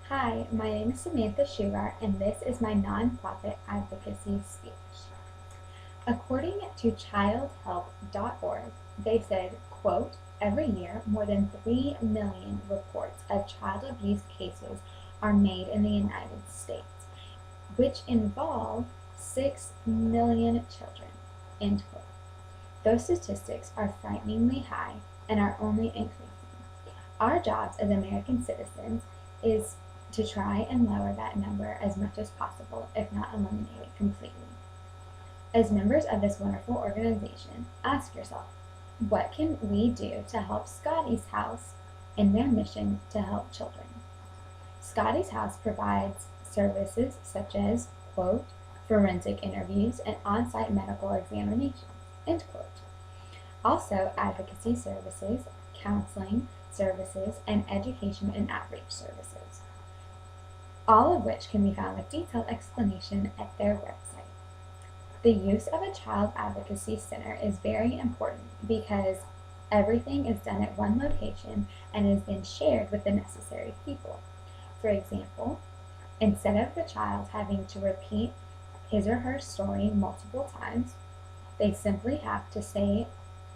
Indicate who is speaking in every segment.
Speaker 1: Hi, my name is Samantha Sugar, and this is my nonprofit advocacy speech. According to childhelp.org, they said, quote, every year more than 3 million reports of child abuse cases are made in the United States, which involve 6 million children, end quote. Those statistics are frighteningly high and are only increasing. Our jobs as American citizens is to try and lower that number as much as possible, if not eliminate it completely. As members of this wonderful organization, ask yourself, what can we do to help Scotty's House in their mission to help children? Scotty's House provides services such as, quote, forensic interviews and on-site medical examinations, end quote. Also, advocacy services, counseling services, and education and outreach services, all of which can be found with detailed explanation at their website. The use of a child advocacy center is very important because everything is done at one location and is then shared with the necessary people. For example, instead of the child having to repeat his or her story multiple times, they simply have to say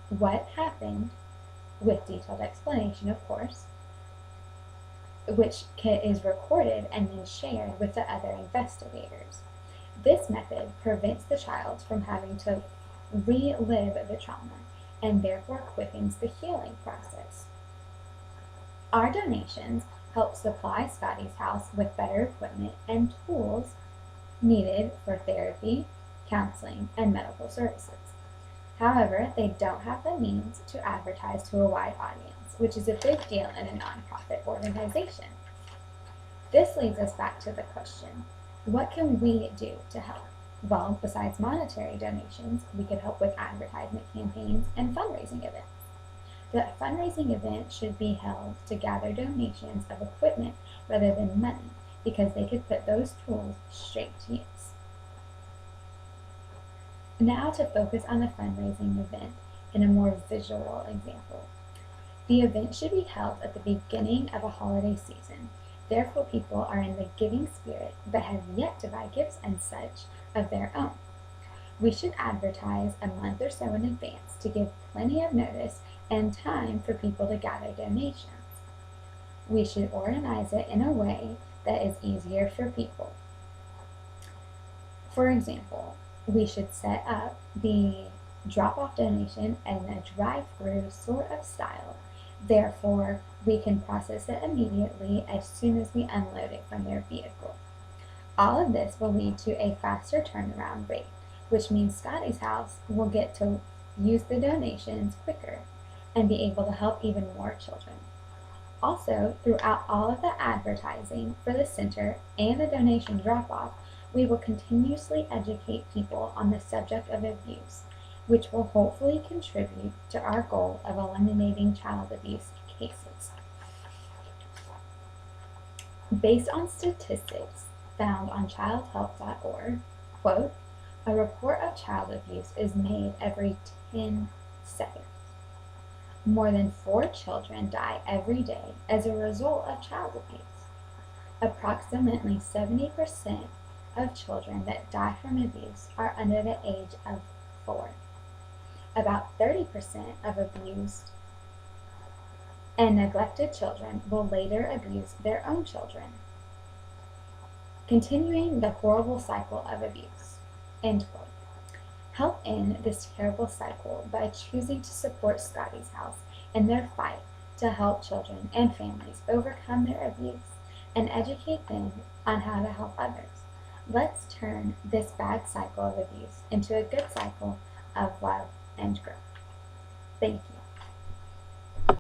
Speaker 1: what happened with detailed explanation, of course, which is recorded and then shared with the other investigators. This method prevents the child from having to relive the trauma and therefore quickens the healing process. Our donations help supply Scotty's House with better equipment and tools needed for therapy, counseling, and medical services. However, they don't have the means to advertise to a wide audience, which is a big deal in a nonprofit organization. This leads us back to the question, what can we do to help? Well, besides monetary donations, we could help with advertisement campaigns and fundraising events. The fundraising event should be held to gather donations of equipment rather than money, because they could put those tools straight to use. Now to focus on the fundraising event in a more visual example. The event should be held at the beginning of a holiday season. Therefore, people are in the giving spirit but have yet to buy gifts and such of their own. We should advertise a month or so in advance to give plenty of notice and time for people to gather donations. We should organize it in a way that is easier for people. For example, we should set up the drop-off donation in a drive-through sort of style. Therefore, we can process it immediately as soon as we unload it from their vehicle. All of this will lead to a faster turnaround rate, which means Scotty's House will get to use the donations quicker and be able to help even more children. Also, throughout all of the advertising for the center and the donation drop-off, we will continuously educate people on the subject of abuse, which will hopefully contribute to our goal of eliminating child abuse cases. Based on statistics found on childhelp.org, quote, a report of child abuse is made every 10 seconds. More than 4 children die every day as a result of child abuse. Approximately 70% of children that die from abuse are under the age of 4. About 30% of abused and neglected children will later abuse their own children, continuing the horrible cycle of abuse, end quote. Help end this terrible cycle by choosing to support Scotty's House in their fight to help children and families overcome their abuse and educate them on how to help others. Let's turn this bad cycle of abuse into a good cycle of love and growth. Thank you.